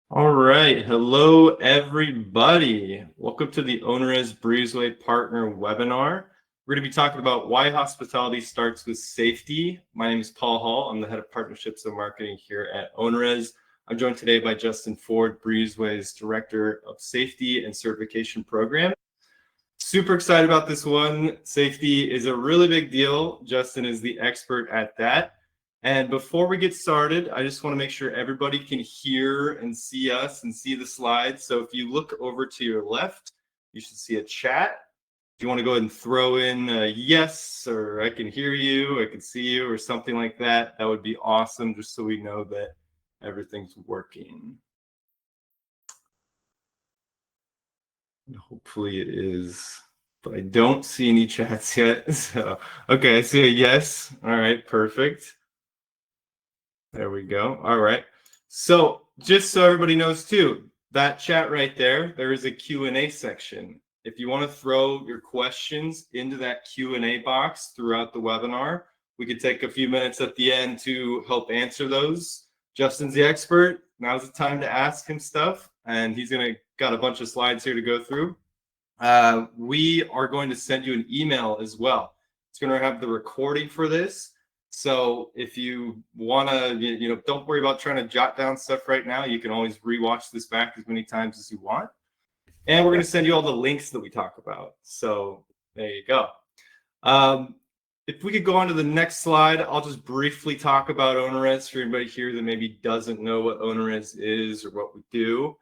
All right. Hello, everybody. Welcome to the OwnerRez Breezeway Partner webinar. We're going to be talking about why hospitality starts with safety. My name is Paul Hall. I'm the head of partnerships and marketing here at OwnerRez. I'm joined today by Justin Ford, Breezeway's director of safety and certification program. Super excited about this one. Safety is a really big deal. Justin is the expert at that. And before we get started, I just want to make sure everybody can hear and see us and see the slides. So if you look over to your left, you should see a chat. If you want to go ahead and throw in a yes, or I can hear you, I can see you, or something like that, that would be awesome, just so we know that everything's working. Hopefully it is, but I don't see any chats yet. So, okay, I see a yes. All right, perfect. There we go. All right. So just so everybody knows too, that chat right there, there is a Q&A section. If you want to throw your questions into that Q&A box throughout the webinar, we could take a few minutes at the end to help answer those. Justin's the expert. Now's the time to ask him stuff, and he's got a bunch of slides here to go through. We are going to send you an email as well. It's going to have the recording for this. So if you want to, don't worry about trying to jot down stuff right now. You can always rewatch this back as many times as you want. And we're going to send you all the links that we talk about. So there you go. If we could go on to the next slide, I'll just briefly talk about OwnerRez for anybody here that maybe doesn't know what OwnerRez is or what we do.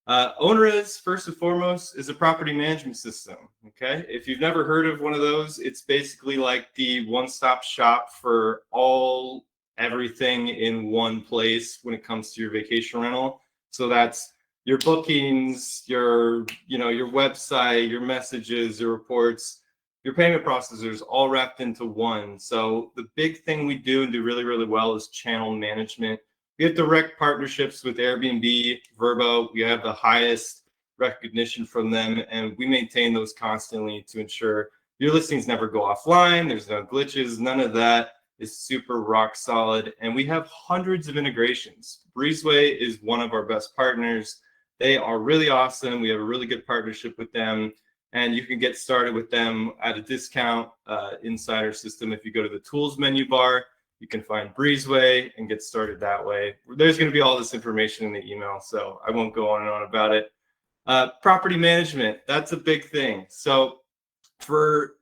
OwnerRez, first and foremost, is a property management system. Okay, if you've never heard of one of those, it's basically like the one-stop shop for everything in one place when it comes to your vacation rental. So that's your bookings, your website, your messages, your reports, your payment processors, all wrapped into one. So the big thing we do and do really, really well is channel management. We have direct partnerships with Airbnb, Vrbo. We have the highest recognition from them, and we maintain those constantly to ensure your listings never go offline. There's no glitches. None of that is super rock solid. And we have hundreds of integrations. Breezeway is one of our best partners. They are really awesome. We have a really good partnership with them, and you can get started with them at a discount inside our system. If you go to the tools menu bar, you can find Breezeway and get started that way. There's going to be all this information in the email, so I won't go on and on about it. Property management, that's a big thing. So for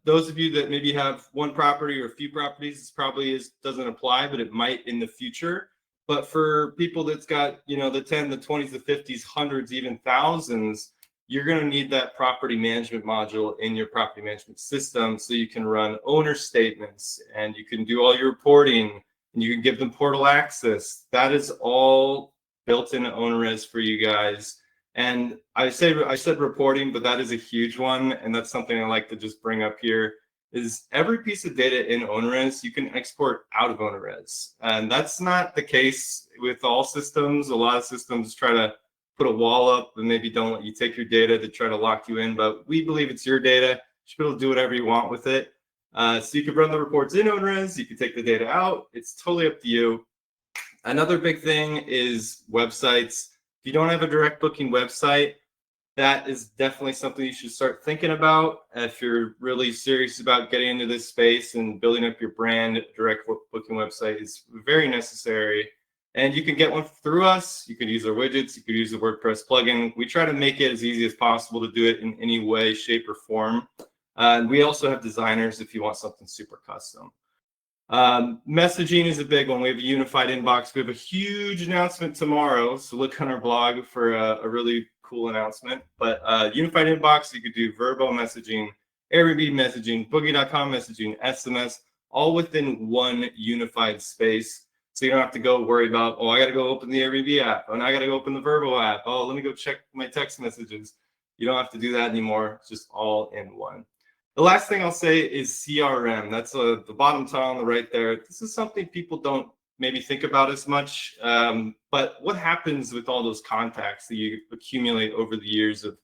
those of you that maybe have one property or a few properties, this probably doesn't apply, but it might in the future. But for people that's got, the 10, the 20s, the 50s, hundreds, even thousands, you're going to need that property management module in your property management system so you can run owner statements and you can do all your reporting and you can give them portal access. That is all built into OwnerRez for you guys. And I said reporting, but that is a huge one. And that's something I like to just bring up here is every piece of data in OwnerRez, you can export out of OwnerRez. And that's not the case with all systems. A lot of systems try to put a wall up and maybe don't let you take your data to try to lock you in, but we believe it's your data. You should be able to do whatever you want with it. So you can run the reports in OwnerRez, you can take the data out. It's totally up to you. Another big thing is websites. If you don't have a direct booking website, that is definitely something you should start thinking about. If you're really serious about getting into this space and building up your brand, direct booking website is very necessary. And you can get one through us. You could use our widgets. You could use the WordPress plugin. We try to make it as easy as possible to do it in any way, shape, or form. And we also have designers if you want something super custom. Messaging is a big one. We have a unified inbox. We have a huge announcement tomorrow. So look on our blog for a really cool announcement. But unified inbox, you could do Vrbo messaging, Airbnb messaging, Booking.com messaging, SMS, all within one unified space. So you don't have to go worry about, I got to go open the Airbnb app. And I got to go open the Vrbo app. Let me go check my text messages. You don't have to do that anymore. It's just all in one. The last thing I'll say is CRM. That's the bottom tile on the right there. This is something people don't maybe think about as much. But what happens with all those contacts that you accumulate over the years of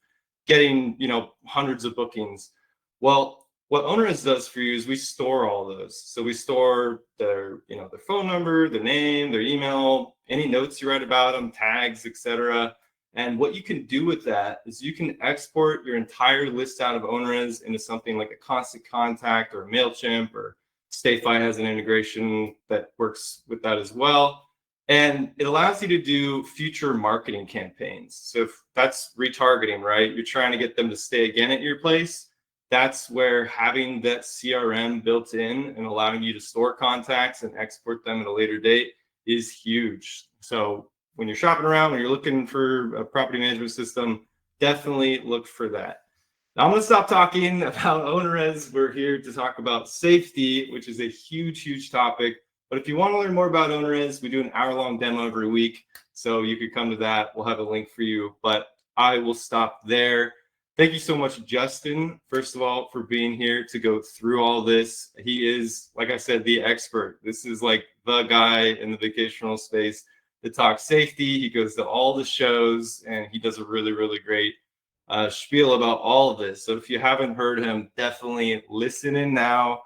getting, hundreds of bookings? Well, what OwnerRez does for you is we store all those. So we store their, their phone number, their name, their email, any notes you write about them, tags, etc. And what you can do with that is you can export your entire list out of OwnerRez into something like a Constant Contact or MailChimp, or StayFi has an integration that works with that as well. And it allows you to do future marketing campaigns. So if that's retargeting, right? You're trying to get them to stay again at your place. That's where having that CRM built in and allowing you to store contacts and export them at a later date is huge. So when you're shopping around, when you're looking for a property management system, definitely look for that. Now I'm going to stop talking about OwnerRez. We're here to talk about safety, which is a huge, huge topic. But if you want to learn more about OwnerRez, we do an hour-long demo every week. So you could come to that. We'll have a link for you. But I will stop there. Thank you so much, Justin, first of all, for being here to go through all this. He is, like I said, the expert. This is like the guy in the vacational space that talks safety. He goes to all the shows, and he does a really, really great spiel about all of this. So if you haven't heard him, definitely listen in now.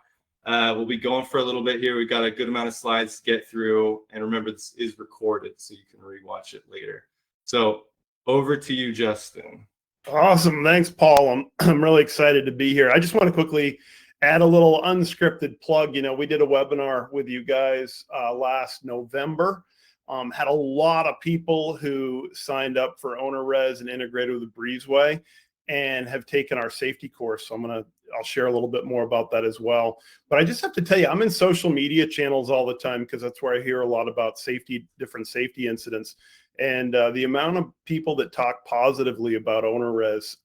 We'll be going for a little bit here. We've got a good amount of slides to get through. And remember, this is recorded, so you can rewatch it later. So over to you, Justin. Awesome. Thanks, Paul. I'm really excited to be here. I just want to quickly add a little unscripted plug. We did a webinar with you guys last November. Had a lot of people who signed up for OwnerRez and integrated with the Breezeway and have taken our safety course. So I'll share a little bit more about that as well. But I just have to tell you, I'm in social media channels all the time because that's where I hear a lot about safety, different safety incidents. And the amount of people that talk positively about OwnerRez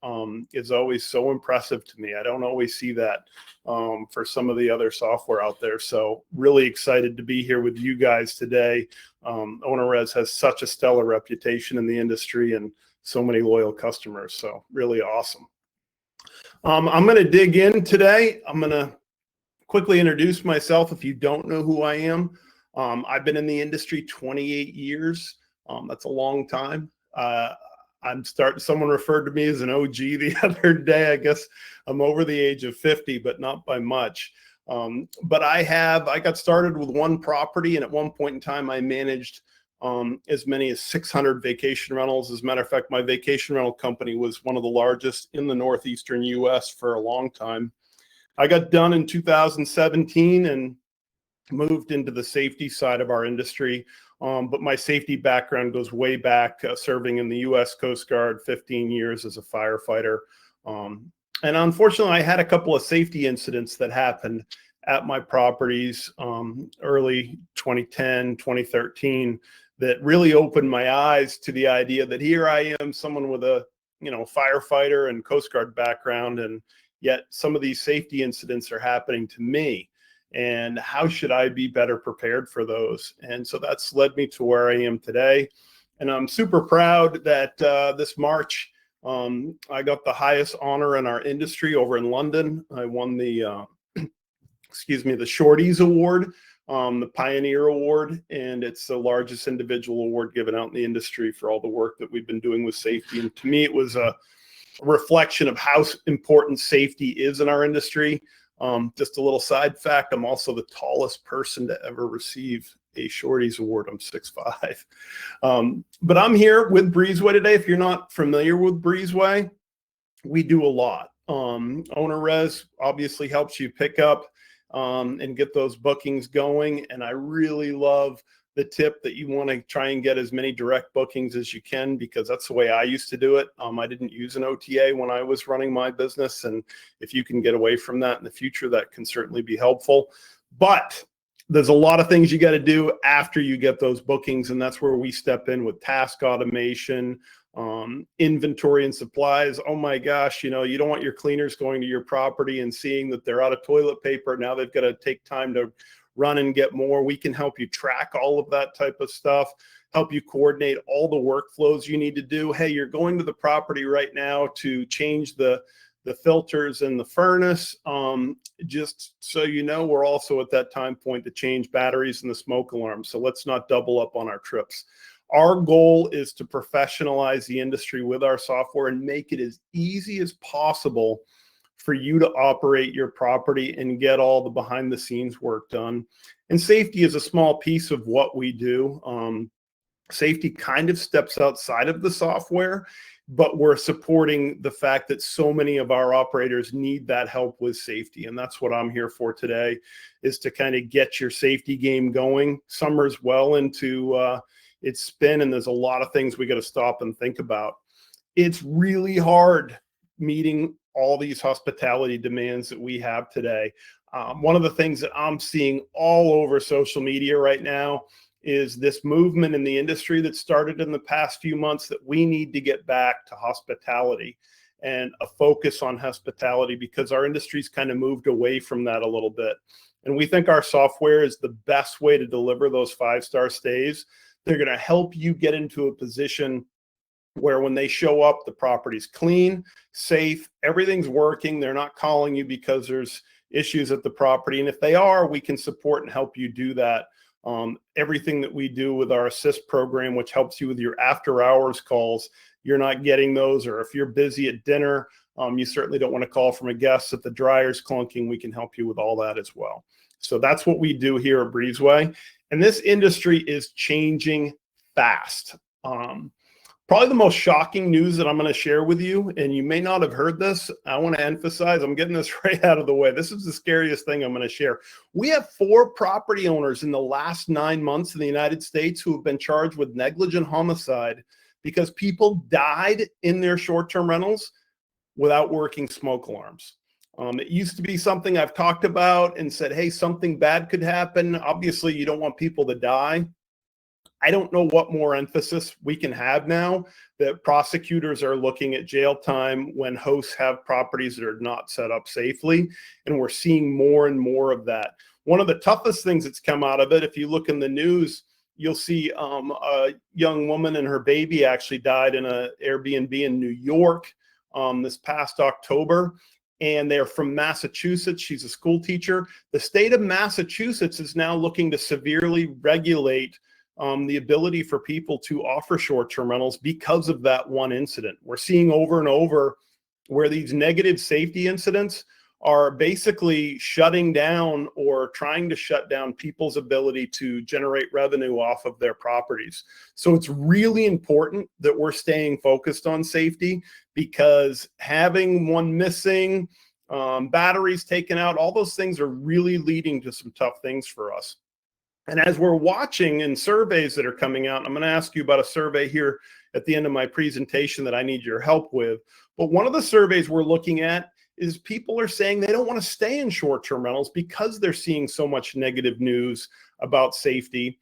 is always so impressive to me. I don't always see that for some of the other software out there. So really excited to be here with you guys today. OwnerRez has such a stellar reputation in the industry and so many loyal customers. So really awesome. I'm going to dig in today. I'm going to quickly introduce myself if you don't know who I am. I've been in the industry 28 years. That's a long time. Someone referred to me as an OG the other day. I guess I'm over the age of 50, but not by much. But I got started with one property, and at one point in time, I managed as many as 600 vacation rentals. As a matter of fact, my vacation rental company was one of the largest in the Northeastern US for a long time. I got done in 2017 and moved into the safety side of our industry. But my safety background goes way back, serving in the U.S. Coast Guard, 15 years as a firefighter. And unfortunately, I had a couple of safety incidents that happened at my properties early 2010, 2013, that really opened my eyes to the idea that here I am, someone with a firefighter and Coast Guard background, and yet some of these safety incidents are happening to me. And how should I be better prepared for those? And so that's led me to where I am today. And I'm super proud that this March, I got the highest honor in our industry over in London. I won the, the Shorties Award, the Pioneer Award, and it's the largest individual award given out in the industry for all the work that we've been doing with safety. And to me, it was a reflection of how important safety is in our industry. Just a little side fact, I'm also the tallest person to ever receive a Shorties Award. I'm 6'5". But I'm here with Breezeway today. If you're not familiar with Breezeway, we do a lot. OwnerRez obviously helps you pick up and get those bookings going. And I really love the tip that you want to try and get as many direct bookings as you can, because that's the way I used to do it. I didn't use an OTA when I was running my business. And if you can get away from that in the future, that can certainly be helpful. But there's a lot of things you got to do after you get those bookings. And that's where we step in with task automation, inventory and supplies. Oh my gosh, you don't want your cleaners going to your property and seeing that they're out of toilet paper. Now they've got to take time to run and get more. We can help you track all of that type of stuff, help you coordinate all the workflows you need to do. Hey, you're going to the property right now to change the filters in the furnace. Just so you know, we're also at that time point to change batteries in the smoke alarm. So let's not double up on our trips. Our goal is to professionalize the industry with our software and make it as easy as possible for you to operate your property and get all the behind the scenes work done. And safety is a small piece of what we do. Safety kind of steps outside of the software, but we're supporting the fact that so many of our operators need that help with safety. And that's what I'm here for today, is to kind of get your safety game going. Summer's well into its spin, and there's a lot of things we got to stop and think about. It's really hard meeting all these hospitality demands that we have today. One of the things that I'm seeing all over social media right now is this movement in the industry that started in the past few months, that we need to get back to hospitality and a focus on hospitality, because our industry's kind of moved away from that a little bit. And we think our software is the best way to deliver those 5-star stays. They're going to help you get into a position where when they show up, the property's clean, safe, everything's working. They're not calling you because there's issues at the property. And if they are, we can support and help you do that. Everything that we do with our assist program, which helps you with your after hours calls, you're not getting those. Or if you're busy at dinner, you certainly don't want to call from a guest if the dryer's clunking. We can help you with all that as well. So that's what we do here at Breezeway. And this industry is changing fast. Probably the most shocking news that I'm going to share with you, and you may not have heard this, I want to emphasize, I'm getting this right out of the way. This is the scariest thing I'm going to share. We have 4 property owners in the last 9 months in the United States who have been charged with negligent homicide because people died in their short-term rentals without working smoke alarms. It used to be something I've talked about and said, hey, something bad could happen. Obviously, you don't want people to die. I don't know what more emphasis we can have now that prosecutors are looking at jail time when hosts have properties that are not set up safely. And we're seeing more and more of that. One of the toughest things that's come out of it, if you look in the news, you'll see a young woman and her baby actually died in an Airbnb in New York this past October. And they're from Massachusetts. She's a school teacher. The state of Massachusetts is now looking to severely regulate the ability for people to offer short-term rentals because of that one incident. We're seeing over and over where these negative safety incidents are basically shutting down or trying to shut down people's ability to generate revenue off of their properties. So it's really important that we're staying focused on safety, because having one missing, batteries taken out, all those things are really leading to some tough things for us. And as we're watching in surveys that are coming out, I'm going to ask you about a survey here at the end of my presentation that I need your help with. But one of the surveys we're looking at is people are saying they don't want to stay in short-term rentals because they're seeing so much negative news about safety.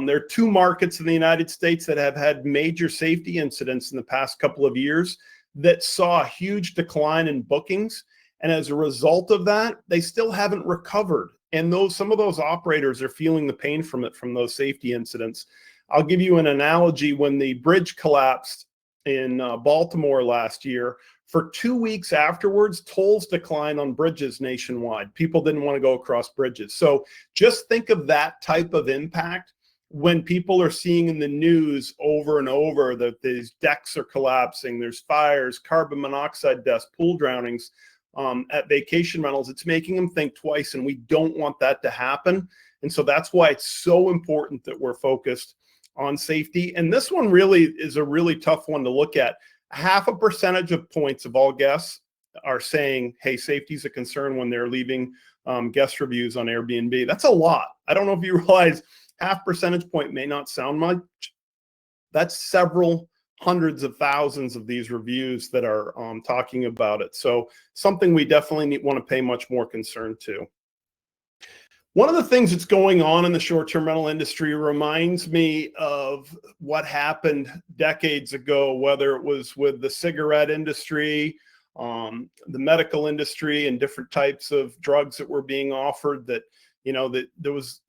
There are 2 markets in the United States that have had major safety incidents in the past couple of years that saw a huge decline in bookings. And as a result of that, they still haven't recovered. And some of those operators are feeling the pain from it, from those safety incidents. I'll give you an analogy. When the bridge collapsed in Baltimore last year, for 2 weeks afterwards, tolls declined on bridges nationwide. People didn't want to go across bridges. So just think of that type of impact when people are seeing in the news over and over that these decks are collapsing, there's fires, carbon monoxide deaths, pool drownings. At vacation rentals, it's making them think twice, and we don't want that to happen. And so that's why it's so important that we're focused on safety. And this one really is a really tough one to look at. 0.5% of points of all guests are saying, hey, safety is a concern when they're leaving guest reviews on Airbnb. That's a lot. I don't know if you realize 0.5 percentage point may not sound much. That's several hundreds of thousands of these reviews that are talking about it. So something we definitely want to pay much more concern to. One of the things that's going on in the short-term rental industry reminds me of what happened decades ago, whether it was with the cigarette industry, the medical industry, and different types of drugs that were being offered that, that there was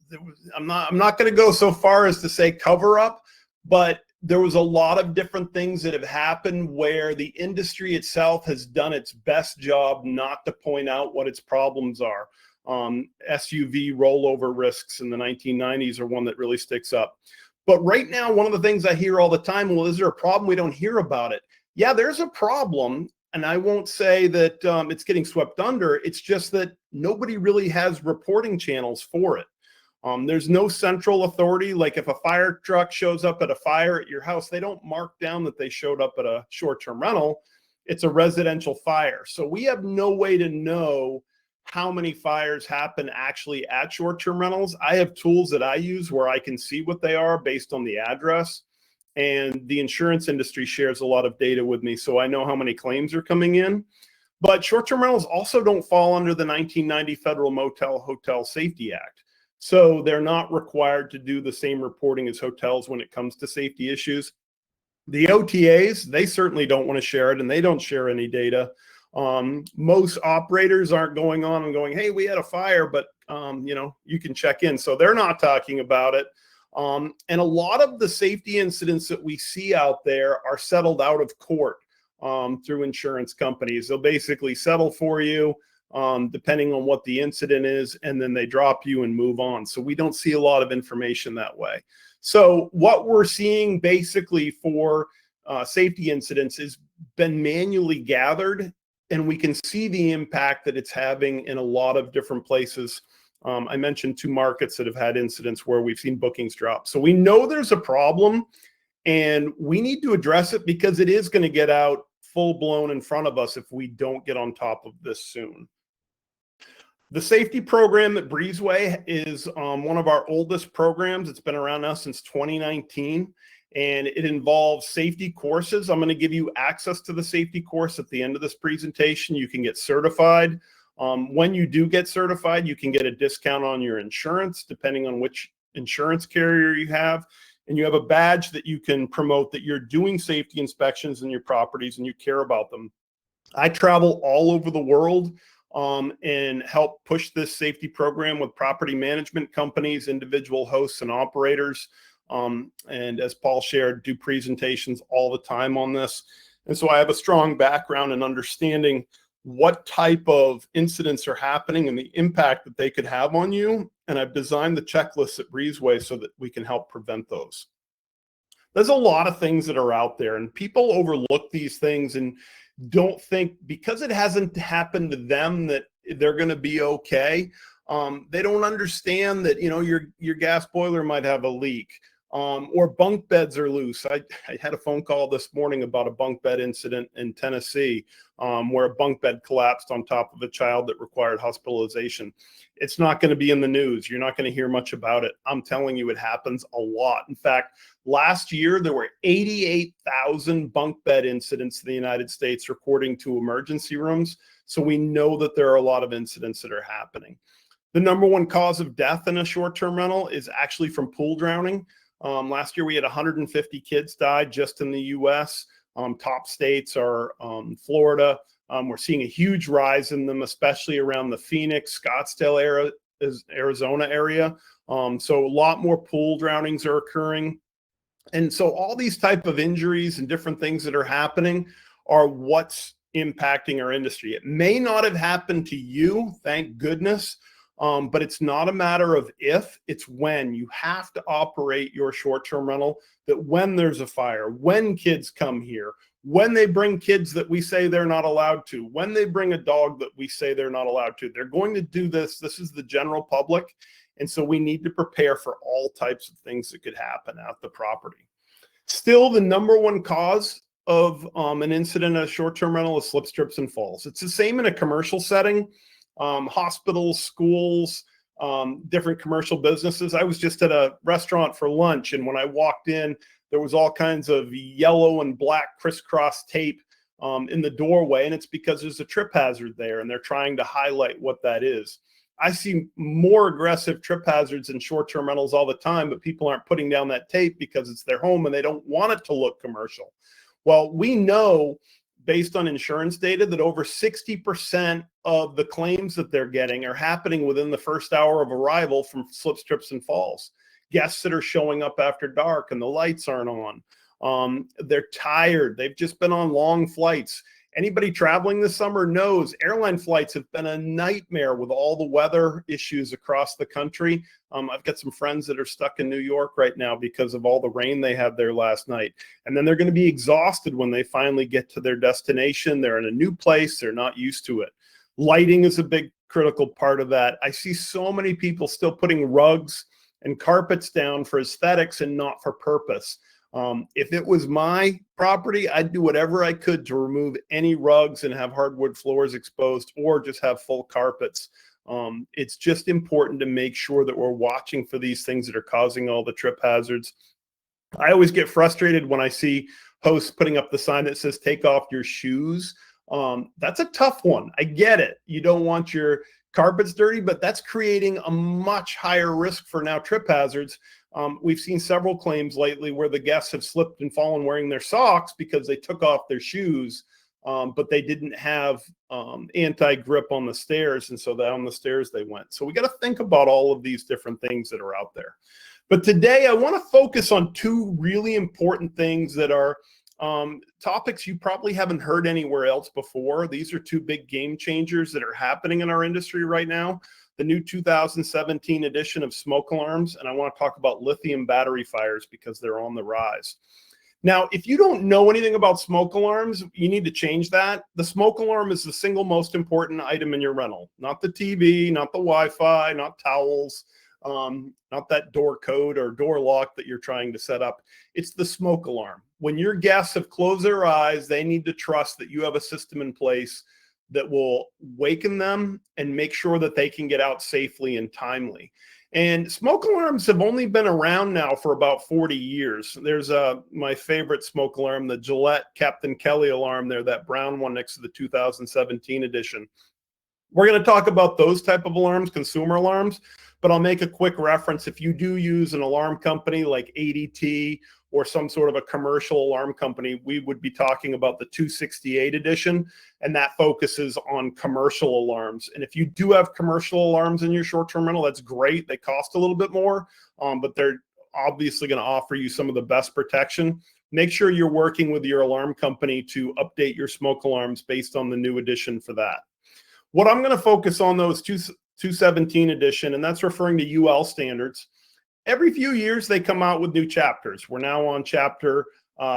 I'm not going to go so far as to say cover up, but there was a lot of different things that have happened where the industry itself has done its best job not to point out what its problems are. SUV rollover risks in the 1990s are one that really sticks up. But right now, one of the things I hear all the time, well, is there a problem? We don't hear about it. Yeah, there's a problem. And I won't say that it's getting swept under. It's just that nobody really has reporting channels for it. There's no central authority. Like if a fire truck shows up at a fire at your house, they don't mark down that they showed up at a short-term rental. It's a residential fire. So we have no way to know how many fires happen actually at short-term rentals. I have tools that I use where I can see what they are based on the address. And the insurance industry shares a lot of data with me, so I know how many claims are coming in. But short-term rentals also don't fall under the 1990 Federal Motel Hotel Safety Act. So they're not required to do the same reporting as hotels when it comes to safety issues. The OTAs, they certainly don't want to share it, and they don't share any data. Most operators aren't going on and going, hey, we had a fire, but you can check in. So they're not talking about it. And a lot of the safety incidents that we see out there are settled out of court through insurance companies. They'll basically settle for you depending on what the incident is, and then they drop you and move on. So we don't see a lot of information that way. So what we're seeing basically for safety incidents is been manually gathered, and we can see the impact that it's having in a lot of different places. I mentioned 2 markets that have had incidents where we've seen bookings drop. So we know there's a problem, and we need to address it because it is going to get out full blown in front of us if we don't get on top of this soon. The safety program at Breezeway is one of our oldest programs. It's been around now since 2019, and it involves safety courses. I'm going to give you access to the safety course at the end of this presentation. You can get certified. When you do get certified, you can get a discount on your insurance, depending on which insurance carrier you have. And you have a badge that you can promote that you're doing safety inspections in your properties and you care about them. I travel all over the world and help push this safety program with property management companies, individual hosts, and operators. And as Paul shared, do presentations all the time on this. And so I have a strong background in understanding what type of incidents are happening and the impact that they could have on you. And I've designed the checklists at Breezeway so that we can help prevent those. There's a lot of things that are out there, and people overlook these things and don't think because it hasn't happened to them that they're going to be okay. They don't understand that, your gas boiler might have a leak, or bunk beds are loose. I had a phone call this morning about a bunk bed incident in Tennessee, where a bunk bed collapsed on top of a child that required hospitalization. It's not going to be in the news. You're not going to hear much about it. I'm telling you, it happens a lot. In fact, last year, there were 88,000 bunk bed incidents in the United States, according to emergency rooms. So we know that there are a lot of incidents that are happening. The number one cause of death in a short-term rental is actually from pool drowning. Last year, we had 150 kids die just in the U.S. Top states are Florida. We're seeing a huge rise in them, especially around the Phoenix, Scottsdale area, Arizona area. So a lot more pool drownings are occurring. And so all these type of injuries and different things that are happening are what's impacting our industry. It may not have happened to you, thank goodness, but it's not a matter of if, it's when. You have to operate your short-term rental that when there's a fire, when kids come here, when they bring kids that we say they're not allowed to, when they bring a dog that we say they're not allowed to, they're going to do this. This is the general public. And so we need to prepare for all types of things that could happen at the property. Still, the number one cause of an incident at a short-term rental is slip, trips, and falls. It's the same in a commercial setting, hospitals, schools, different commercial businesses. I was just at a restaurant for lunch, and when I walked in, there was all kinds of yellow and black crisscross tape in the doorway, and it's because there's a trip hazard there, and they're trying to highlight what that is. I see more aggressive trip hazards in short-term rentals all the time, but people aren't putting down that tape because it's their home and they don't want it to look commercial. Well, we know based on insurance data that over 60% of the claims that they're getting are happening within the first hour of arrival from slips, trips, and falls. Guests that are showing up after dark and the lights aren't on. They're tired. They've just been on long flights. Anybody traveling this summer knows airline flights have been a nightmare with all the weather issues across the country. I've got some friends that are stuck in New York right now because of all the rain they had there last night. And then they're going to be exhausted when they finally get to their destination. They're in a new place. They're not used to it. Lighting is a big critical part of that. I see so many people still putting rugs and carpets down for aesthetics and not for purpose. If it was my property, I'd do whatever I could to remove any rugs and have hardwood floors exposed, or just have full carpets. It's just important to make sure that we're watching for these things that are causing all the trip hazards. I always get frustrated when I see hosts putting up the sign that says take off your shoes. That's a tough one. I get it. You don't want your carpets dirty, but that's creating a much higher risk for now trip hazards. We've seen several claims lately where the guests have slipped and fallen wearing their socks because they took off their shoes, but they didn't have anti-grip on the stairs, and so down the stairs they went. So we got to think about all of these different things that are out there. But today I want to focus on two really important things that are topics you probably haven't heard anywhere else before. These are two big game changers that are happening in our industry right now. The new 2017 edition of smoke alarms, and I want to talk about lithium battery fires because they're on the rise. Now, if you don't know anything about smoke alarms, you need to change that. The smoke alarm is the single most important item in your rental, not the TV, not the Wi-Fi, not towels, not that door code or door lock that you're trying to set up. It's the smoke alarm. When your guests have closed their eyes, they need to trust that you have a system in place that will waken them and make sure that they can get out safely and timely. And smoke alarms have only been around now for about 40 years. There's my favorite smoke alarm, the Gillette Captain Kelly alarm there, that brown one next to the 2017 edition. We're going to talk about those type of alarms, consumer alarms, but I'll make a quick reference. If you do use an alarm company like ADT or some sort of a commercial alarm company, we would be talking about the 268 edition, and that focuses on commercial alarms. And if you do have commercial alarms in your short-term rental, that's great. They cost a little bit more, but they're obviously going to offer you some of the best protection. Make sure you're working with your alarm company to update your smoke alarms based on the new edition for that. What I'm going to focus on, though, is 217 edition, and that's referring to UL standards. Every few years, they come out with new chapters. We're now on chapter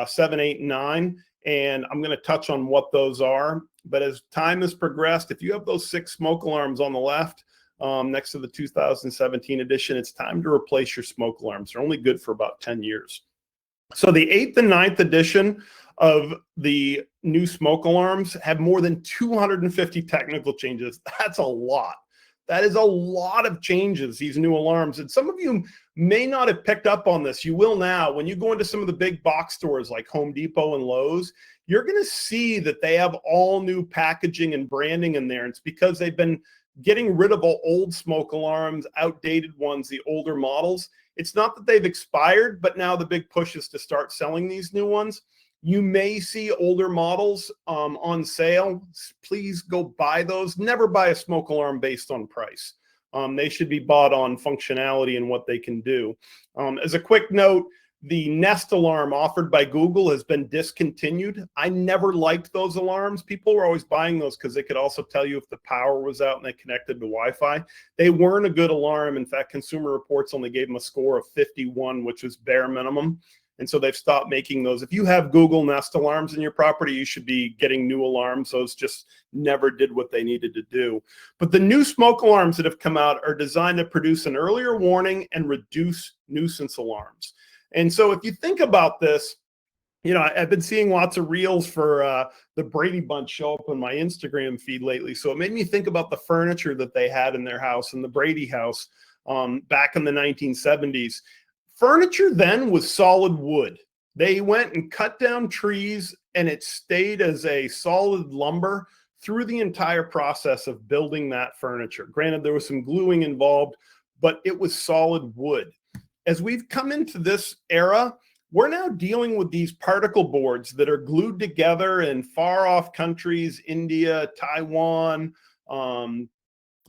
7, 8, and 9, and I'm going to touch on what those are. But as time has progressed, if you have those 6 smoke alarms on the left next to the 2017 edition, it's time to replace your smoke alarms. They're only good for about 10 years. So the 8th and 9th edition of the new smoke alarms have more than 250 technical changes. That's a lot. That is a lot of changes, these new alarms. And some of you may not have picked up on this. You will now. When you go into some of the big box stores like Home Depot and Lowe's, you're going to see that they have all new packaging and branding in there. It's because they've been getting rid of old smoke alarms, outdated ones, the older models. It's not that they've expired, but now the big push is to start selling these new ones. You may see older models on sale. Please go buy those. Never buy a smoke alarm based on price. They should be bought on functionality and what they can do. As a quick note, the Nest alarm offered by Google has been discontinued. I never liked those alarms. People were always buying those because they could also tell you if the power was out and they connected to Wi-Fi. They weren't a good alarm. In fact, Consumer Reports only gave them a score of 51, which was bare minimum. And so they've stopped making those. If you have Google Nest alarms in your property, you should be getting new alarms. Those just never did what they needed to do. But the new smoke alarms that have come out are designed to produce an earlier warning and reduce nuisance alarms. And so if you think about this, you know, I've been seeing lots of reels for the Brady Bunch show up on my Instagram feed lately. So it made me think about the furniture that they had in their house, in the Brady house, back in the 1970s. Furniture then was solid wood. They went and cut down trees, and it stayed as a solid lumber through the entire process of building that furniture. Granted, there was some gluing involved, but it was solid wood. As we've come into this era, we're now dealing with these particle boards that are glued together in far off countries, India, Taiwan,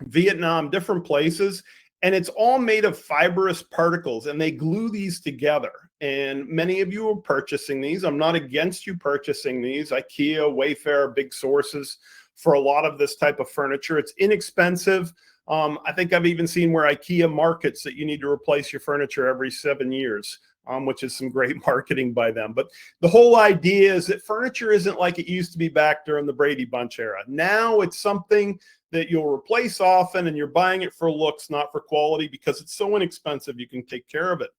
Vietnam, different places. And it's all made of fibrous particles, and they glue these together. and many of you are purchasing these. I'm not against you purchasing these. IKEA, Wayfair, big sources for a lot of this type of furniture. It's inexpensive. I think I've even seen where IKEA markets that you need to replace your furniture every 7 years, which is some great marketing by them. But the whole idea is that furniture isn't like it used to be back during the Brady Bunch era. Now it's something that you'll replace often, and you're buying it for looks, not for quality, because it's so inexpensive you can take care of it.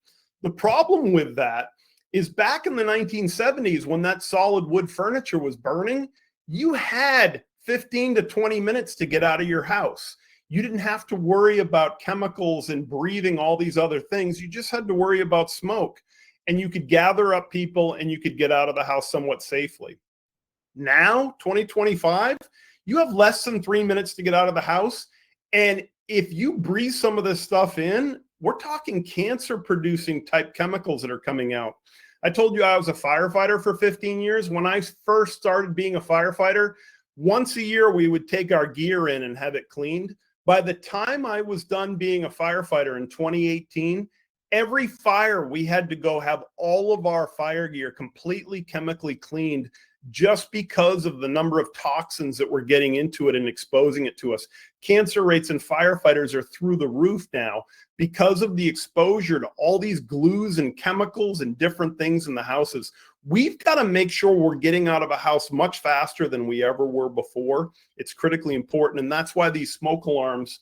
The problem with that is back in the 1970s, when that solid wood furniture was burning, you had 15 to 20 minutes to get out of your house. You didn't have to worry about chemicals and breathing all these other things. You just had to worry about smoke, and you could gather up people and you could get out of the house somewhat safely. Now, 2025, you have less than 3 minutes to get out of the house. And if you breathe some of this stuff in, we're talking cancer producing type chemicals that are coming out. I told you I was a firefighter for 15 years. When I first started being a firefighter, once a year we would take our gear in and have it cleaned. By the time I was done being a firefighter in 2018, every fire we had to go have all of our fire gear completely chemically cleaned, just because of the number of toxins that we're getting into it and exposing it to us. Cancer rates in firefighters are through the roof now because of the exposure to all these glues and chemicals and different things in the houses. We've got to make sure we're getting out of a house much faster than we ever were before. It's critically important, and that's why these smoke alarms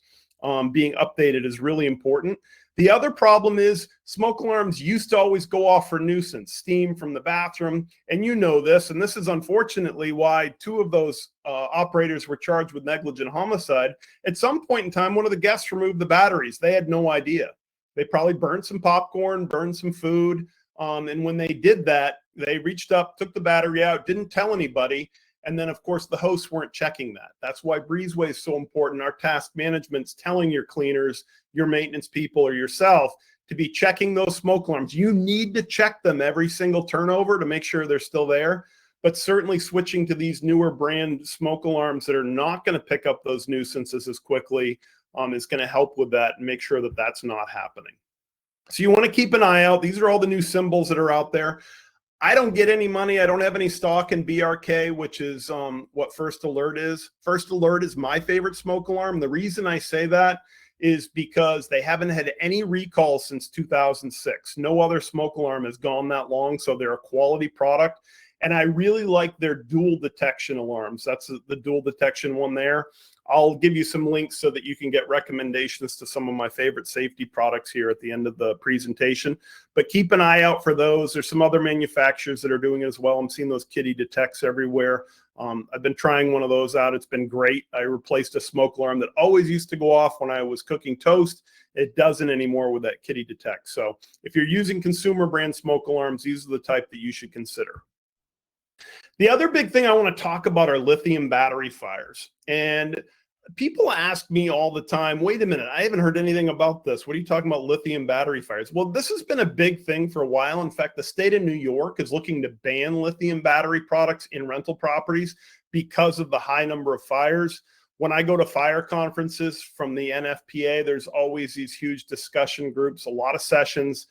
being updated is really important. The other problem is smoke alarms used to always go off for nuisance, steam from the bathroom, and you know this, and this is unfortunately why 2 of those operators were charged with negligent homicide. At some point in time, one of the guests removed the batteries. They had no idea. They probably burned some popcorn, burned some food, and when they did that, they reached up, took the battery out, didn't tell anybody. And then, of course, the hosts weren't checking that. That's why Breezeway is so important. Our task management's telling your cleaners, your maintenance people, or yourself to be checking those smoke alarms. You need to check them every single turnover to make sure they're still there. But certainly switching to these newer brand smoke alarms that are not going to pick up those nuisances as quickly is going to help with that and make sure that that's not happening. So you want to keep an eye out. These are all the new symbols that are out there. I don't get any money. I don't have any stock in BRK, which is what First Alert is. First Alert is my favorite smoke alarm. The reason I say that is because they haven't had any recalls since 2006. No other smoke alarm has gone that long, so they're a quality product. And I really like their dual detection alarms. That's the dual detection one there. I'll give you some links so that you can get recommendations to some of my favorite safety products here at the end of the presentation. But keep an eye out for those. There's some other manufacturers that are doing it as well. I'm seeing those kitty detects everywhere. I've been trying one of those out. It's been great. I replaced a smoke alarm that always used to go off when I was cooking toast. It doesn't anymore with that kitty detect. So if you're using consumer brand smoke alarms, these are the type that you should consider. The other big thing I want to talk about are lithium battery fires. And people ask me all the time, wait a minute, I haven't heard anything about this. What are you talking about, lithium battery fires? Well, this has been a big thing for a while. In fact, the state of New York is looking to ban lithium battery products in rental properties because of the high number of fires. When I go to fire conferences from the NFPA, there's always these huge discussion groups, a lot of sessions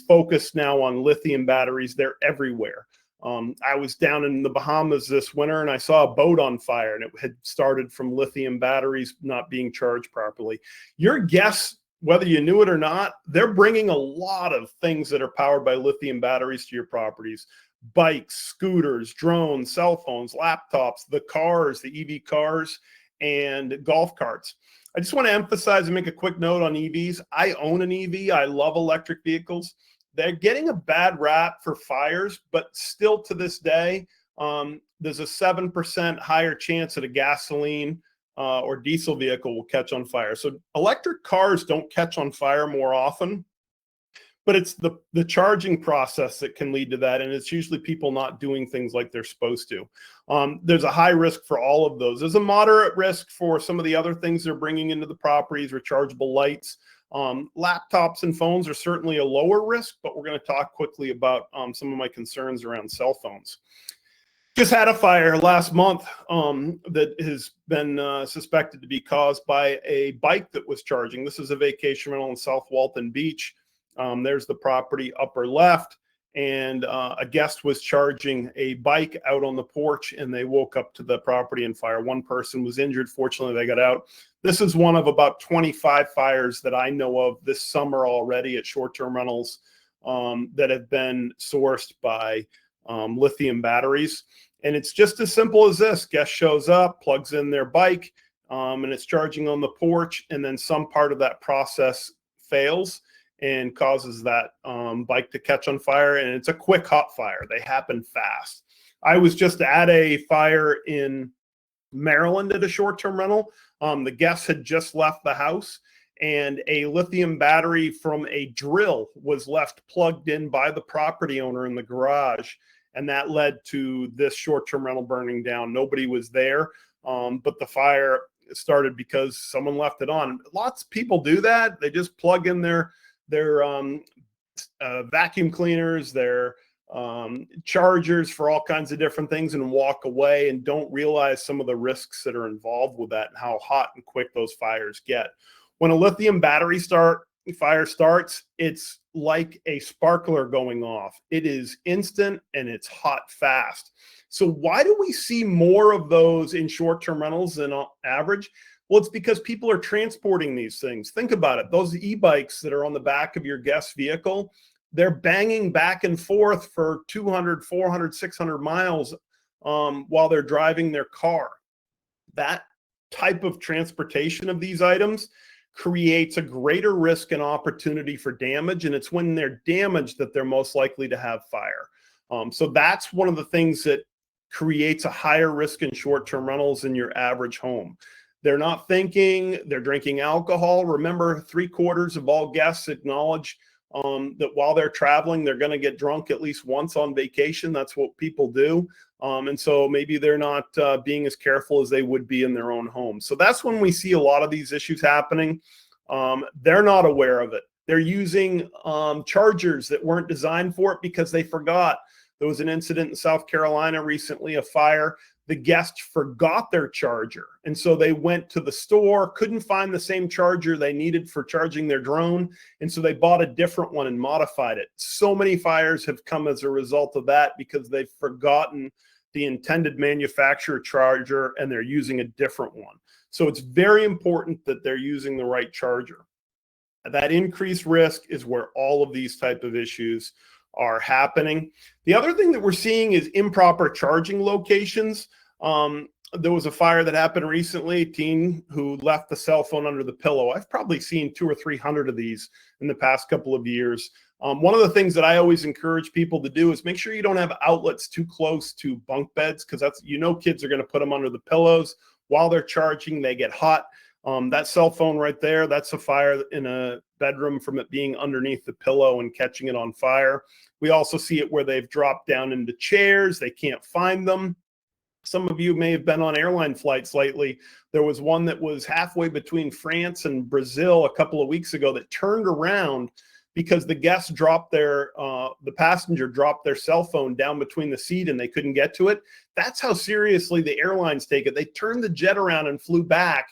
focused now on lithium batteries. They're everywhere. I was down in the Bahamas this winter and I saw a boat on fire, and it had started from lithium batteries not being charged properly. Your guess, whether you knew it or not, they're bringing a lot of things that are powered by lithium batteries to your properties. Bikes, scooters, drones, cell phones, laptops, the cars, the EV cars, and golf carts. I just want to emphasize and make a quick note on EVs. I own an EV. I love electric vehicles. They're getting a bad rap for fires, but still to this day, there's a 7% higher chance that a gasoline or diesel vehicle will catch on fire. So electric cars don't catch on fire more often, but it's the charging process that can lead to that. And it's usually people not doing things like they're supposed to. There's a high risk for all of those. There's a moderate risk for some of the other things they're bringing into the properties, rechargeable lights. Laptops and phones are certainly a lower risk, but we're going to talk quickly about some of my concerns around cell phones. Just had a fire last month that has been suspected to be caused by a bike that was charging. This is a vacation rental in South Walton Beach. There's the property upper left. And a guest was charging a bike out on the porch, and they woke up to the property and fire. One person was injured. Fortunately, they got out. This is one of about 25 fires that I know of this summer already at short-term rentals that have been sourced by lithium batteries. And it's just as simple as this. Guest shows up, plugs in their bike, and it's charging on the porch, and then some part of that process fails and causes that bike to catch on fire. And it's a quick hot fire. They happen fast. I was just at a fire in Maryland at a short-term rental. The guests had just left the house, and a lithium battery from a drill was left plugged in by the property owner in the garage. And that led to this short-term rental burning down. Nobody was there, but the fire started because someone left it on. Lots of people do that. They just plug in their vacuum cleaners, their chargers for all kinds of different things, and walk away and don't realize some of the risks that are involved with that and how hot and quick those fires get. When a lithium battery fire starts, it's like a sparkler going off. It is instant and it's hot fast. So why do we see more of those in short-term rentals than average? Well, it's because people are transporting these things. Think about it. Those e-bikes that are on the back of your guest vehicle, they're banging back and forth for 200, 400, 600 miles while they're driving their car. That type of transportation of these items creates a greater risk and opportunity for damage. And it's when they're damaged that they're most likely to have fire. So that's one of the things that creates a higher risk in short-term rentals than your average home. They're not thinking, they're drinking alcohol. Remember, 3/4 of all guests acknowledge that while they're traveling, they're going to get drunk at least once on vacation. That's what people do. And so maybe they're not being as careful as they would be in their own home. So that's when we see a lot of these issues happening. They're not aware of it. They're using chargers that weren't designed for it because they forgot. There was an incident in South Carolina recently, a fire. The guest forgot their charger. And so they went to the store, couldn't find the same charger they needed for charging their drone. And so they bought a different one and modified it. So many fires have come as a result of that because they've forgotten the intended manufacturer charger and they're using a different one. So it's very important that they're using the right charger. That increased risk is where all of these type of issues are happening. The other thing that we're seeing is improper charging locations. There was a fire that happened recently, a teen who left the cell phone under the pillow. I've probably seen 200 or 300 of these in the past couple of years. One of the things that I always encourage people to do is make sure you don't have outlets too close to bunk beds, because that's, kids are going to put them under the pillows while they're charging. They get hot. That cell phone right there, that's a fire in a bedroom from it being underneath the pillow and catching it on fire. We also see it where they've dropped down into chairs. They can't find them. Some of you may have been on airline flights lately. There was one that was halfway between France and Brazil a couple of weeks ago that turned around because the guests dropped the passenger dropped their cell phone down between the seat and they couldn't get to it. That's how seriously the airlines take it. They turned the jet around and flew back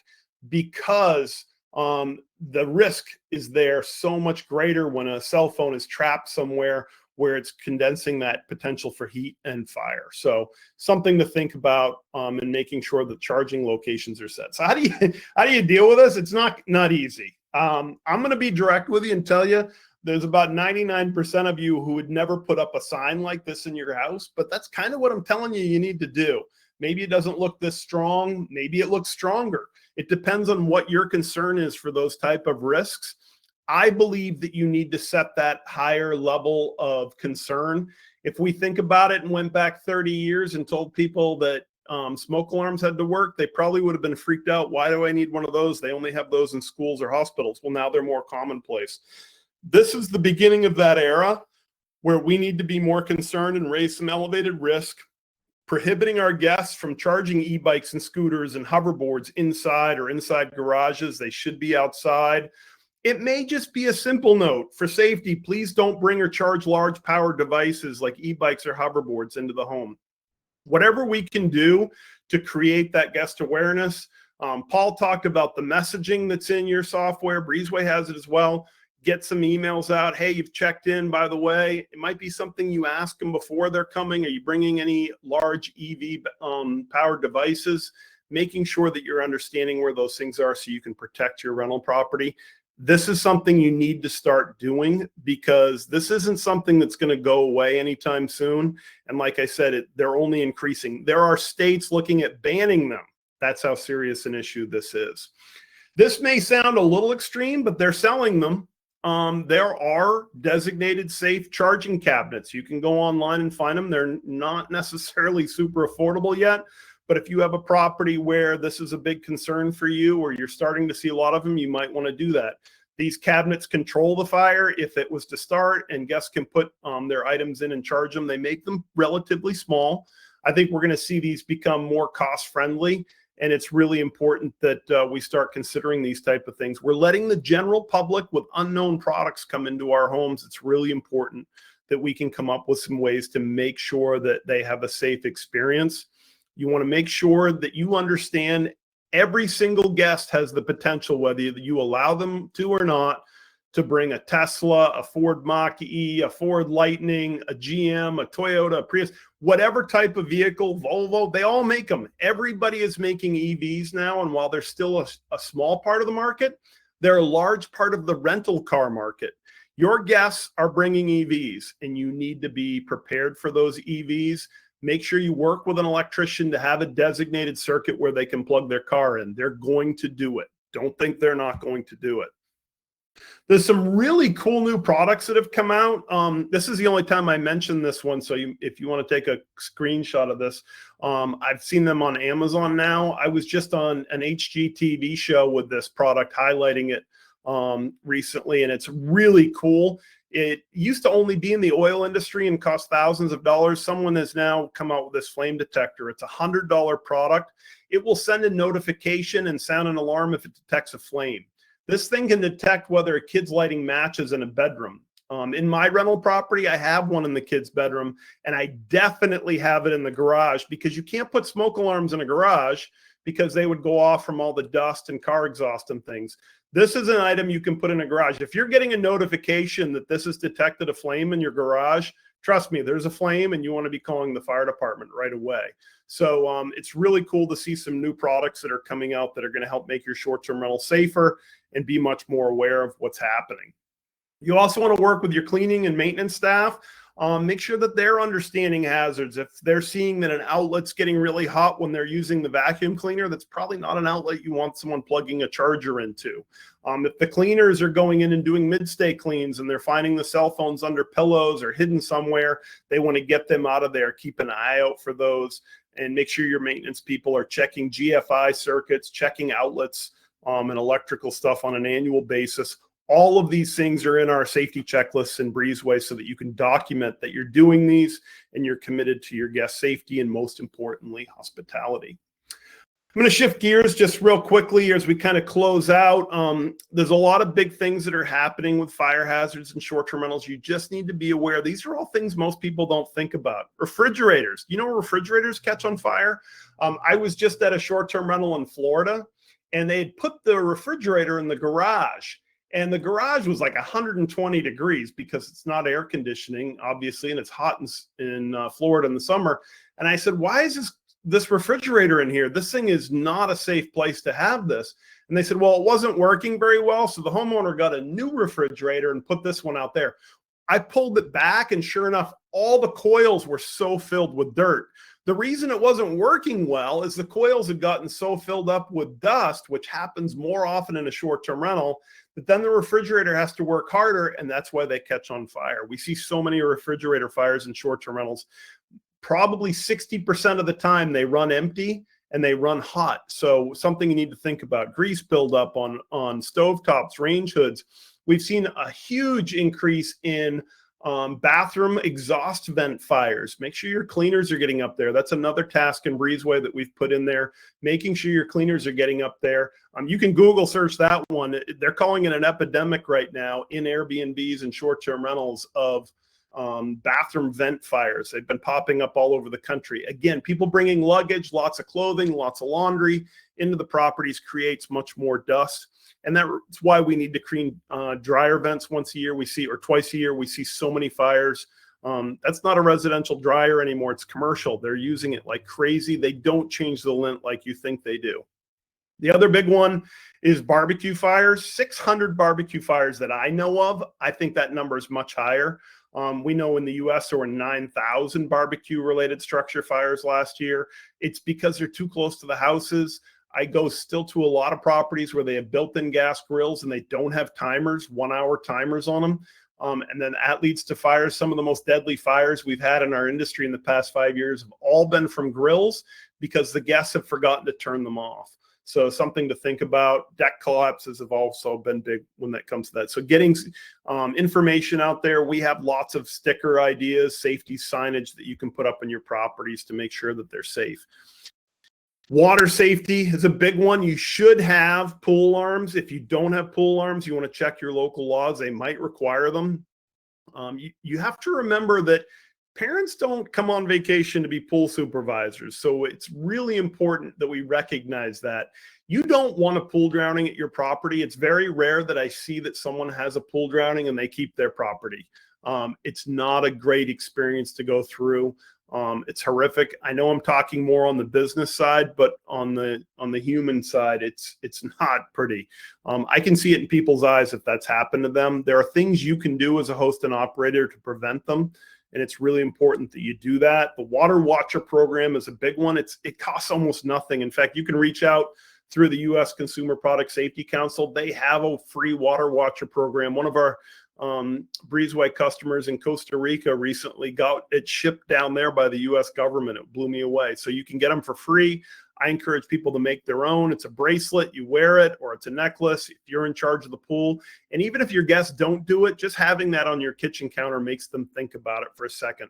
because the risk is there so much greater when a cell phone is trapped somewhere where it's condensing that potential for heat and fire. So something to think about in making sure the charging locations are set. So how do you deal with this? It's not easy. I'm going to be direct with you and tell you there's about 99% of you who would never put up a sign like this in your house, but that's kind of what I'm telling you need to do. Maybe it doesn't look this strong. Maybe it looks stronger. It depends on what your concern is for those type of risks. I believe that you need to set that higher level of concern. If we think about it and went back 30 years and told people that smoke alarms had to work, they probably would have been freaked out. Why do I need one of those? They only have those in schools or hospitals. Well, now they're more commonplace. This is the beginning of that era where we need to be more concerned and raise some elevated risk, prohibiting our guests from charging e-bikes and scooters and hoverboards inside or inside garages. They should be outside. It may just be a simple note for safety. Please don't bring or charge large power devices like e-bikes or hoverboards into the home. Whatever we can do to create that guest awareness. Paul talked about the messaging that's in your software. Breezeway has it as well. get some emails out. Hey, you've checked in, by the way. It might be something you ask them before they're coming. Are you bringing any large EV powered devices? Making sure that you're understanding where those things are so you can protect your rental property. This is something you need to start doing, because this isn't something that's going to go away anytime soon. And like I said, they're only increasing. There are states looking at banning them. That's how serious an issue this is. This may sound a little extreme, but they're selling them. There are designated safe charging cabinets. You can go online and find them. They're not necessarily super affordable yet, but if you have a property where this is a big concern for you, or you're starting to see a lot of them, you might want to do that. These cabinets control the fire if it was to start, and guests can put their items in and charge them. They make them relatively small. I think we're going to see these become more cost friendly, and it's really important that we start considering these type of things. We're letting the general public with unknown products come into our homes. It's really important that we can come up with some ways to make sure that they have a safe experience. You want to make sure that you understand every single guest has the potential, whether you allow them to or not, to bring a Tesla, a Ford Mach-E, a Ford Lightning, a GM, a Toyota, a Prius, whatever type of vehicle, Volvo, they all make them. Everybody is making EVs now, and while they're still a small part of the market, they're a large part of the rental car market. Your guests are bringing EVs, and you need to be prepared for those EVs. Make sure you work with an electrician to have a designated circuit where they can plug their car in. They're going to do it. Don't think they're not going to do it. There's some really cool new products that have come out. This is the only time I mention this one, so if you want to take a screenshot of this, I've seen them on Amazon now. I was just on an HGTV show with this product, highlighting it recently, and it's really cool. It used to only be in the oil industry and cost thousands of dollars. Someone has now come out with this flame detector. It's a $100 product. It will send a notification and sound an alarm if it detects a flame. This thing can detect whether a kid's lighting matches in a bedroom. In my rental property, I have one in the kid's bedroom, and I definitely have it in the garage, because you can't put smoke alarms in a garage because they would go off from all the dust and car exhaust and things. This is an item you can put in a garage. If you're getting a notification that this has detected a flame in your garage, trust me, there's a flame, and you want to be calling the fire department right away. So it's really cool to see some new products that are coming out that are going to help make your short-term rental safer and be much more aware of what's happening. You also want to work with your cleaning and maintenance staff. Make sure that they're understanding hazards. If they're seeing that an outlet's getting really hot when they're using the vacuum cleaner, that's probably not an outlet you want someone plugging a charger into. If the cleaners are going in and doing mid-stay cleans and they're finding the cell phones under pillows or hidden somewhere, they want to get them out of there. Keep an eye out for those, and make sure your maintenance people are checking GFI circuits, checking outlets, and electrical stuff on an annual basis. All of these things are in our safety checklists in Breezeway so that you can document that you're doing these and you're committed to your guest safety and, most importantly, hospitality. I'm going to shift gears just real quickly as we kind of close out. There's a lot of big things that are happening with fire hazards and short-term rentals. You just need to be aware. These are all things most people don't think about. Refrigerators. You know, refrigerators catch on fire. I was just at a short-term rental in Florida, and they had put the refrigerator in the garage. And the garage was like 120 degrees because it's not air conditioning, obviously, and it's hot in Florida in the summer. And I said, why is this refrigerator in here? This thing is not a safe place to have this. And they said, well, it wasn't working very well, so the homeowner got a new refrigerator and put this one out there. I pulled it back, and sure enough, all the coils were so filled with dirt. The reason it wasn't working well is the coils had gotten so filled up with dust, which happens more often in a short-term rental, that then the refrigerator has to work harder, and that's why they catch on fire. We see so many refrigerator fires in short-term rentals. Probably 60% of the time they run empty and they run hot. So something you need to think about. Grease buildup on stovetops, range hoods. We've seen a huge increase in bathroom exhaust vent fires. Make sure your cleaners are getting up there. That's another task in Breezeway that we've put in there, making sure your cleaners are getting up there. You can Google search that one. They're calling it an epidemic right now in Airbnbs and short-term rentals of bathroom vent fires. They've been popping up all over the country. Again, people bringing luggage, lots of clothing, lots of laundry into the properties creates much more dust. And that's why we need to clean dryer vents once a year. Or twice a year, we see so many fires. That's not a residential dryer anymore. It's commercial. They're using it like crazy. They don't change the lint like you think they do. The other big one is barbecue fires. 600 barbecue fires that I know of. I think that number is much higher. We know in the US there were 9,000 barbecue related structure fires last year. It's because they're too close to the houses. I go still to a lot of properties where they have built-in gas grills and they don't have timers, 1-hour timers on them. And then that leads to fires. Some of the most deadly fires we've had in our industry in the past 5 years have all been from grills because the guests have forgotten to turn them off. So something to think about. Deck collapses have also been big when that comes to that. So getting information out there. We have lots of sticker ideas, safety signage that you can put up in your properties to make sure that they're safe. Water safety is a big one. You should have pool alarms. If you don't have pool alarms, you want to check your local laws. They might require them. You have to remember that parents don't come on vacation to be pool supervisors. So it's really important that we recognize that. You don't want a pool drowning at your property. It's very rare that I see that someone has a pool drowning and they keep their property. It's not a great experience to go through. It's horrific. I know I'm talking more on the business side, but on the human side, it's not pretty. I can see it in people's eyes if that's happened to them. There are things you can do as a host and operator to prevent them. And it's really important that you do that. The Water Watcher program is a big one. It costs almost nothing. In fact, you can reach out through the U.S. Consumer Product Safety Council. They have a free Water Watcher program. One of our Breezeway customers in Costa Rica recently got it shipped down there by the U.S. government. It blew me away. So you can get them for free. I encourage people to make their own. It's a bracelet, you wear it, or it's a necklace if you're in charge of the pool. And even if your guests don't do it, just having that on your kitchen counter makes them think about it for a second.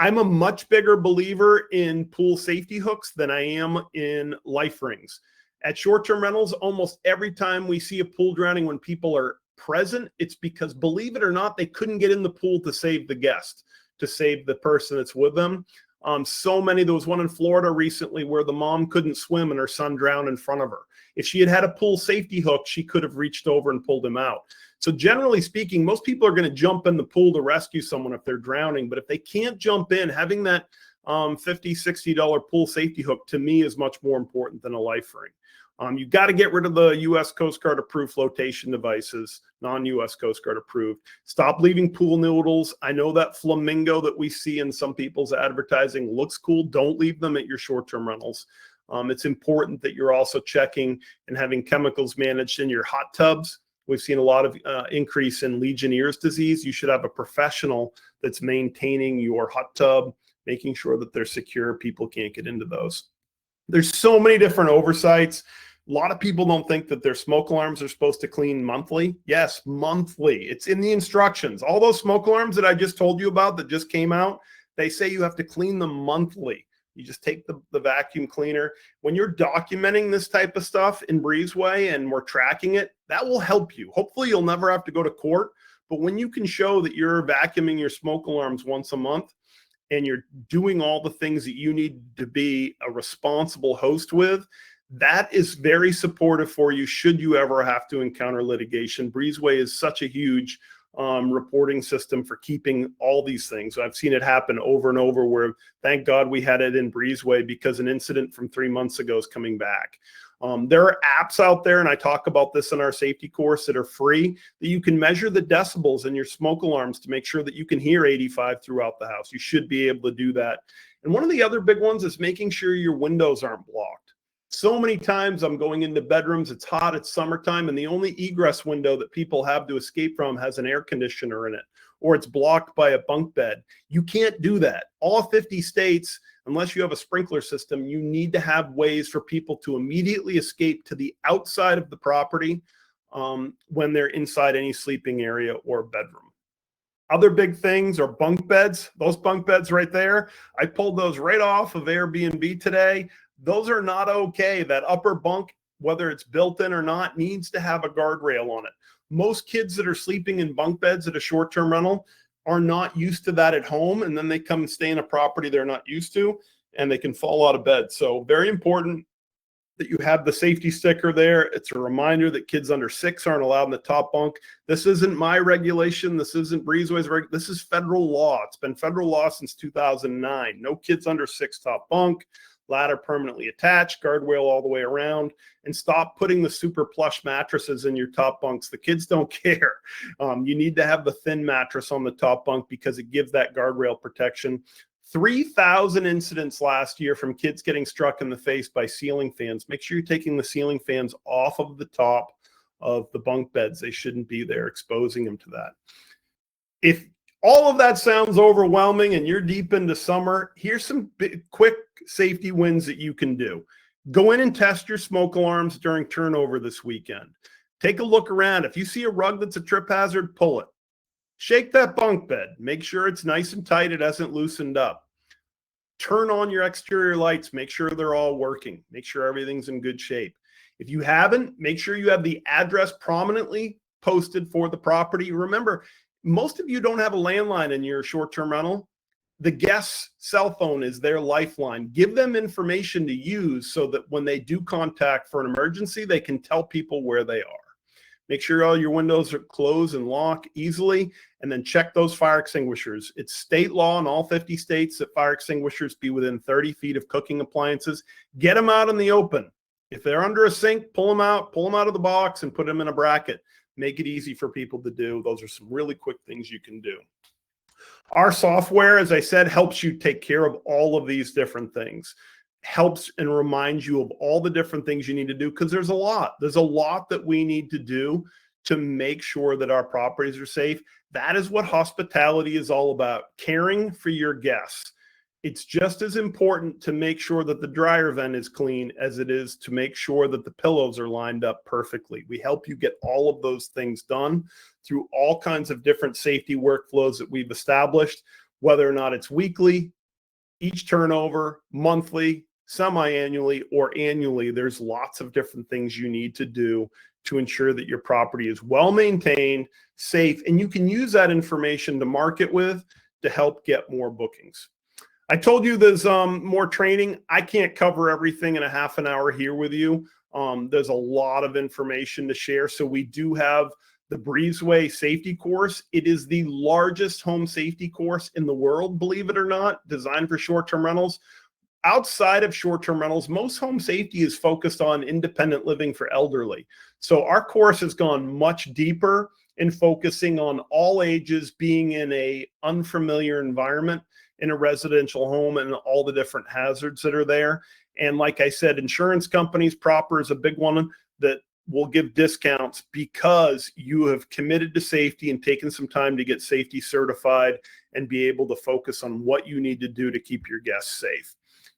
I'm a much bigger believer in pool safety hooks than I am in life rings. At short-term rentals, almost every time we see a pool drowning when people are present, it's because, believe it or not, they couldn't get in the pool to save the guest, to save the person that's with them. So many. There was one in Florida recently where the mom couldn't swim and her son drowned in front of her. If she had had a pool safety hook, she could have reached over and pulled him out. So generally speaking, most people are going to jump in the pool to rescue someone if they're drowning. But if they can't jump in, having that $50, $60 pool safety hook to me is much more important than a life ring. You've got to get rid of the U.S. Coast Guard approved flotation devices, non-U.S. Coast Guard approved. Stop leaving pool noodles. I know that flamingo that we see in some people's advertising looks cool. Don't leave them at your short-term rentals. It's important that you're also checking and having chemicals managed in your hot tubs. We've seen a lot of increase in Legionnaire's disease. You should have a professional that's maintaining your hot tub, making sure that they're secure. People can't get into those. There's so many different oversights. A lot of people don't think that their smoke alarms are supposed to clean monthly. Yes, monthly. It's in the instructions. All those smoke alarms that I just told you about that just came out, they say you have to clean them monthly. You just take the vacuum cleaner. When you're documenting this type of stuff in Breezeway and we're tracking it, that will help you. Hopefully you'll never have to go to court, but when you can show that you're vacuuming your smoke alarms once a month, and you're doing all the things that you need to be a responsible host with, that is very supportive for you should you ever have to encounter litigation. Breezeway is such a huge reporting system for keeping all these things. I've seen it happen over and over where, thank God we had it in Breezeway because an incident from 3 months ago is coming back. There are apps out there, and I talk about this in our safety course, that are free, that you can measure the decibels in your smoke alarms to make sure that you can hear 85 throughout the house. You should be able to do that. And one of the other big ones is making sure your windows aren't blocked. So many times I'm going into bedrooms, it's hot, it's summertime, and the only egress window that people have to escape from has an air conditioner in it, or it's blocked by a bunk bed. You can't do that. All 50 states, unless you have a sprinkler system, you need to have ways for people to immediately escape to the outside of the property when they're inside any sleeping area or bedroom. Other big things are bunk beds. Those bunk beds right there, I pulled those right off of Airbnb today. Those are not okay. That upper bunk, whether it's built in or not, needs to have a guardrail on it. Most kids that are sleeping in bunk beds at a short-term rental are not used to that at home, and then they come and stay in a property they're not used to, and they can fall out of bed. So very important that you have the safety sticker there. It's a reminder that kids under 6 aren't allowed in the top bunk. This isn't my regulation. This isn't Breezeway's this is federal law. It's been federal law since 2009. No kids under 6 top bunk, ladder permanently attached, guardrail all the way around, and stop putting the super plush mattresses in your top bunks. The kids don't care. You need to have the thin mattress on the top bunk because it gives that guardrail protection. 3,000 incidents last year from kids getting struck in the face by ceiling fans. Make sure you're taking the ceiling fans off of the top of the bunk beds. They shouldn't be there, exposing them to that. If all of that sounds overwhelming and you're deep into summer, here's some quick safety wins that you can do. Go in and test your smoke alarms during turnover this weekend. Take a look around. If you see a rug that's a trip hazard, pull it. Shake that bunk bed. Make sure it's nice and tight. It hasn't loosened up. Turn on your exterior lights. Make sure they're all working. Make sure everything's in good shape. If you haven't, make sure you have the address prominently posted for the property. Remember, most of you don't have a landline in your short-term rental. The guest's cell phone is their lifeline. Give them information to use so that when they do contact for an emergency, they can tell people where they are. Make sure all your windows are closed and lock easily, and then check those fire extinguishers. It's state law in all 50 states that fire extinguishers be within 30 feet of cooking appliances. Get them out in the open. If they're under a sink, pull them out of the box and put them in a bracket. Make it easy for people to do. Those are some really quick things you can do. Our software, as I said, helps you take care of all of these different things. Helps and reminds you of all the different things you need to do, because there's a lot that we need to do to make sure that our properties are safe. That is what hospitality is all about, caring for your guests. It's just as important to make sure that the dryer vent is clean as it is to make sure that the pillows are lined up perfectly. We help you get all of those things done through all kinds of different safety workflows that we've established, whether or not it's weekly, each turnover, monthly, semi-annually, or annually. There's lots of different things you need to do to ensure that your property is well maintained, safe, and you can use that information to market with to help get more bookings. I told you there's more training. I can't cover everything in a half an hour here with you. There's a lot of information to share. So we do have the Breezeway safety course. It is the largest home safety course in the world, believe it or not, designed for short-term rentals. Outside of short-term rentals, most home safety is focused on independent living for elderly. So our course has gone much deeper in focusing on all ages being in a unfamiliar environment in a residential home and all the different hazards that are there. And like I said, insurance companies, proper is a big one that will give discounts because you have committed to safety and taken some time to get safety certified and be able to focus on what you need to do to keep your guests safe.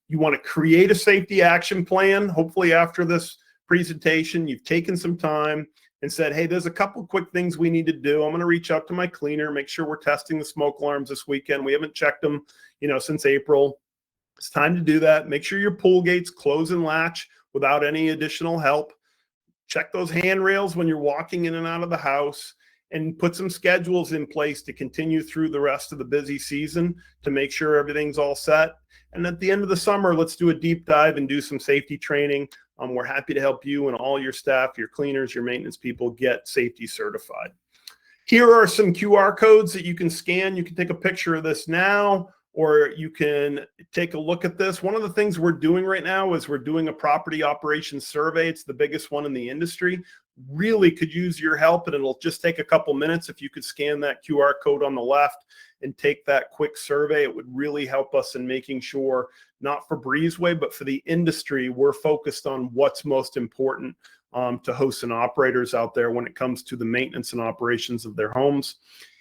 You want to create a safety action plan. Hopefully after this presentation, you've taken some time and said, hey, there's a couple of quick things we need to do. I'm going to reach out to my cleaner, make sure we're testing the smoke alarms this weekend. We haven't checked them, since April. It's time to do that. Make sure your pool gates close and latch without any additional help. Check those handrails when you're walking in and out of the house, and put some schedules in place to continue through the rest of the busy season to make sure everything's all set. And at the end of the summer, let's do a deep dive and do some safety training. We're happy to help you and all your staff, your cleaners, your maintenance people get safety certified. Here are some QR codes that you can scan. You can take a picture of this now, or you can take a look at this. One of the things we're doing right now is we're doing a property operations survey. It's the biggest one in the industry. Really could use your help, and it'll just take a couple minutes. If you could scan that QR code on the left and take that quick survey, it would really help us in making sure, not for Breezeway, but for the industry, we're focused on what's most important to hosts and operators out there when it comes to the maintenance and operations of their homes.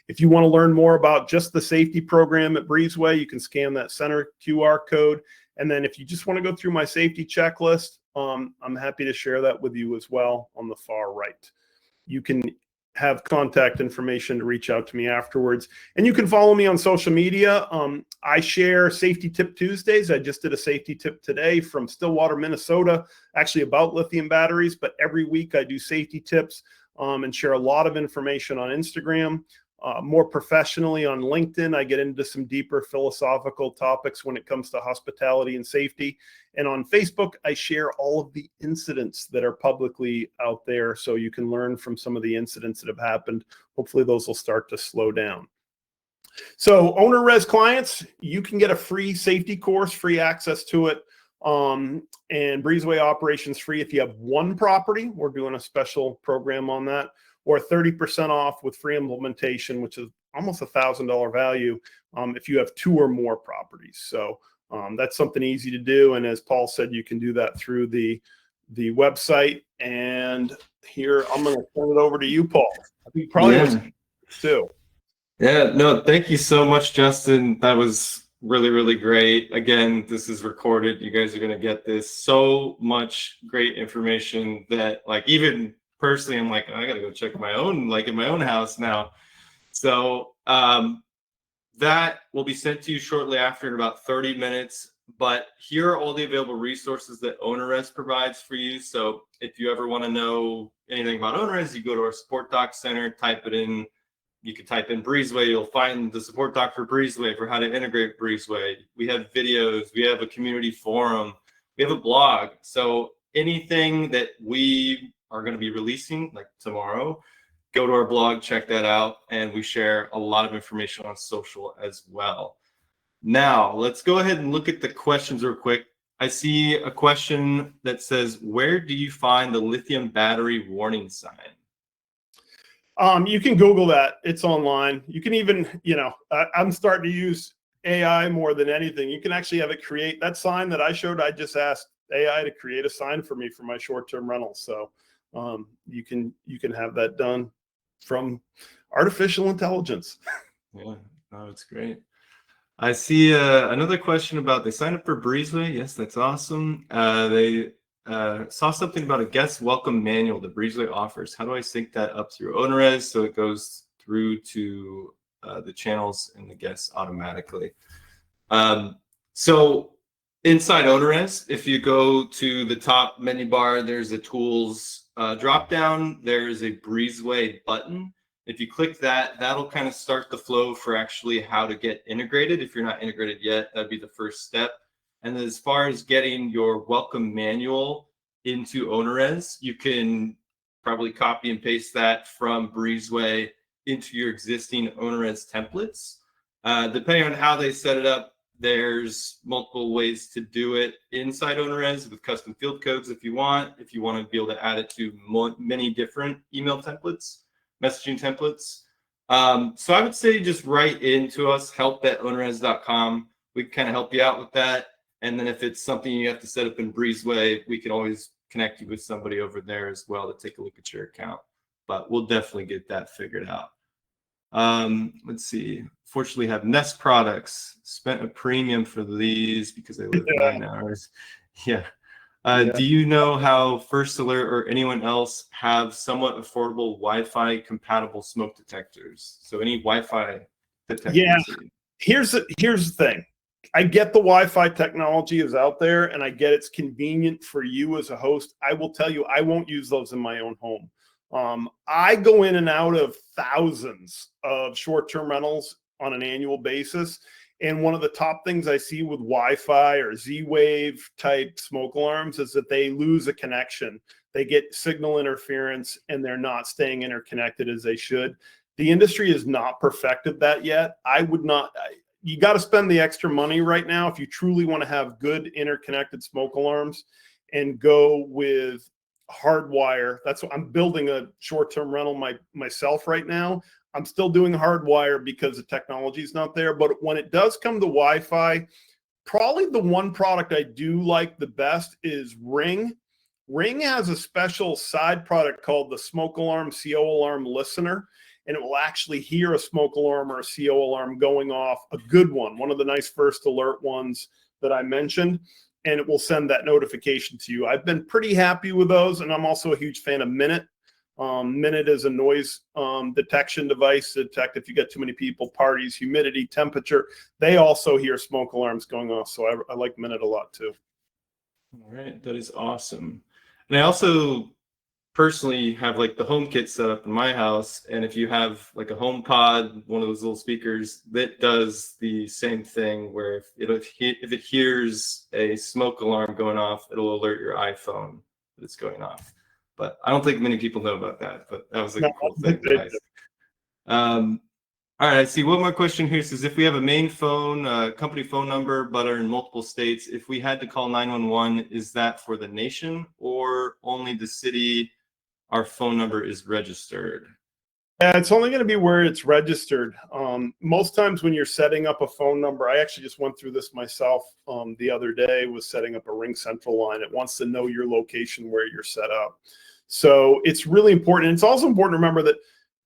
If you want to learn more about just the safety program at Breezeway, you can scan that center QR code. And then if you just want to go through my safety checklist, I'm happy to share that with you as well on the far right. You can have contact information to reach out to me afterwards. And you can follow me on social media. I share Safety Tip Tuesdays. I just did a safety tip today from Stillwater, Minnesota, actually about lithium batteries. But every week I do safety tips and share a lot of information on Instagram. More professionally on LinkedIn, I get into some deeper philosophical topics when it comes to hospitality and safety. And on Facebook, I share all of the incidents that are publicly out there so you can learn from some of the incidents that have happened. Hopefully those will start to slow down. So OwnerRez clients, you can get a free safety course, free access to it, and Breezeway operations free if you have one property. We're doing a special program on that, or 30% off with free implementation, which is almost $1,000 value if you have 2 or more properties. So that's something easy to do. And as Paul said, you can do that through the website. And here, I'm going to turn it over to you, Paul. I think probably was too. Yeah, no, thank you so much, Justin. That was really, really great. Again, this is recorded. You guys are going to get this. So much great information that, like, even personally, I'm like, I got to go check my own, like in my own house now. So that will be sent to you shortly after in about 30 minutes. But here are all the available resources that OwnerRez provides for you. So if you ever want to know anything about OwnerRez, you go to our support doc center, type it in. You can type in Breezeway, you'll find the support doc for Breezeway for how to integrate Breezeway. We have videos, we have a community forum, we have a blog. So anything that we are going to be releasing, like tomorrow, go to our blog, check that out, and we share a lot of information on social as well. Now, let's go ahead and look at the questions real quick. I see a question that says, where do you find the lithium battery warning sign? You can Google that. It's online. You can even, I'm starting to use AI more than anything. You can actually have it create that sign that I showed. I just asked AI to create a sign for me for my short-term rentals. So you can have that done from artificial intelligence. Yeah, oh, it's great. I see another question about they signed up for Breezeway. Yes, that's awesome. They saw something about a guest welcome manual that Breezeway offers. How do I sync that up through OwnerRez so it goes through to the channels and the guests automatically? So inside OwnerRez, if you go to the top menu bar, there's a tools drop down. There's a Breezeway button. If you click that, that'll kind of start the flow for actually how to get integrated. If you're not integrated yet, that'd be the first step. And then as far as getting your welcome manual into OwnerRez, you can probably copy and paste that from Breezeway into your existing OwnerRez templates. Depending on how they set it up, there's multiple ways to do it inside OwnerRez with custom field codes if you want to be able to add it to many different email templates, messaging templates. So I would say just write into us, help@ownerrez.com. We can kind of help you out with that. And then if it's something you have to set up in Breezeway, we can always connect you with somebody over there as well to take a look at your account. But we'll definitely get that figured out. Let's see. Fortunately, have Nest products. Spent a premium for these because they live 9 hours. Yeah. Do you know how First Alert or anyone else have somewhat affordable Wi-Fi compatible smoke detectors? So any Wi-Fi detectors? Yeah. Here's the thing. I get the Wi-Fi technology is out there, and I get it's convenient for you as a host. I will tell you, I won't use those in my own home. I go in and out of thousands of short-term rentals on an annual basis. And one of the top things I see with Wi-Fi or Z-Wave type smoke alarms is that they lose a connection. They get signal interference and they're not staying interconnected as they should. The industry has not perfected that yet. You got to spend the extra money right now if you truly want to have good interconnected smoke alarms, and go with hardwire. That's what I'm building a short-term rental myself right now. I'm still doing hardwire because the technology is not there. But when it does come to Wi-Fi, probably the one product I do like the best is Ring. Ring has a special side product called the Smoke Alarm CO Alarm Listener, and it will actually hear a smoke alarm or a CO alarm going off, a good one of the nice First Alert ones that I mentioned, and it will send that notification to you. I've been pretty happy with those, and I'm also a huge fan of Minute. Minute is a noise detection device to detect if you get too many people, parties, humidity, temperature. They also hear smoke alarms going off, so I like Minute a lot too. All right, that is awesome. And I also personally have like the HomeKit set up in my house, and if you have like a HomePod, one of those little speakers, that does the same thing where if it hears a smoke alarm going off, it'll alert your iPhone that it's going off. But I don't think many people know about that, but that was like No, a cool thing that all right, I see one more question here. It says, if we have a main phone, company phone number, but are in multiple states, if we had to call 911, is that for the nation or only the city our phone number is registered? Yeah, it's only going to be where it's registered. Most times when you're setting up a phone number, I actually just went through this myself the other day, was setting up a Ring Central line. It wants to know your location where you're set up. So it's really important. It's also important to remember that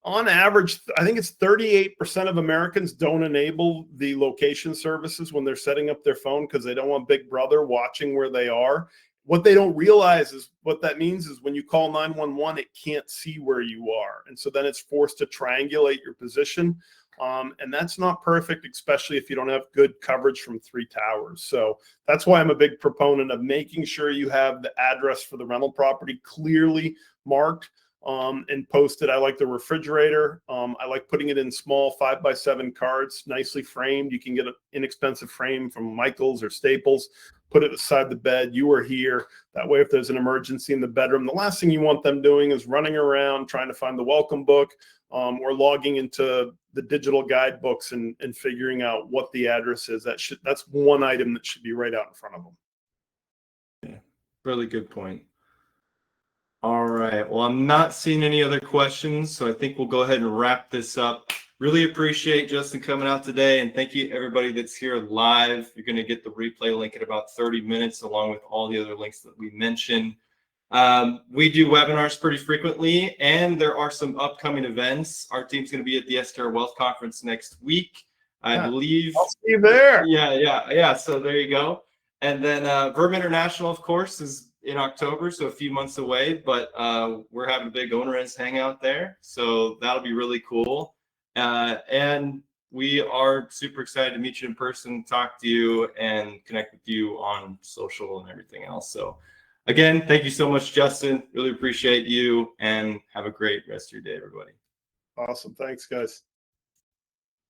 on average, I think it's 38% of Americans don't enable the location services when they're setting up their phone because they don't want Big Brother watching where they are. What they don't realize is what that means is when you call 911, it can't see where you are. And so then it's forced to triangulate your position. And that's not perfect, especially if you don't have good coverage from 3 towers. So that's why I'm a big proponent of making sure you have the address for the rental property clearly marked and posted. I like the refrigerator. I like putting it in small 5x7 cards, nicely framed. You can get an inexpensive frame from Michael's or Staples. Put it beside the bed. You are here. That way, if there's an emergency in the bedroom, the last thing you want them doing is running around trying to find the welcome book or logging into the digital guidebooks and figuring out what the address is. That's one item that should be right out in front of them. Yeah, really good point. All right. Well, I'm not seeing any other questions, so I think we'll go ahead and wrap this up. Really appreciate Justin coming out today, and thank you everybody that's here live. You're going to get the replay link in about 30 minutes, along with all the other links that we mentioned. We do webinars pretty frequently, and there are some upcoming events. Our team's going to be at the Esther Wealth Conference next week, I believe. I'll see you there. Yeah. So there you go. And then Verb International, of course, is in October, so a few months away, but we're having a big OwnerRez hangout there, so that'll be really cool. And we are super excited to meet you in person, talk to you, and connect with you on social and everything else. So again, thank you so much, Justin. Really appreciate you, and have a great rest of your day, everybody. Awesome. Thanks, guys.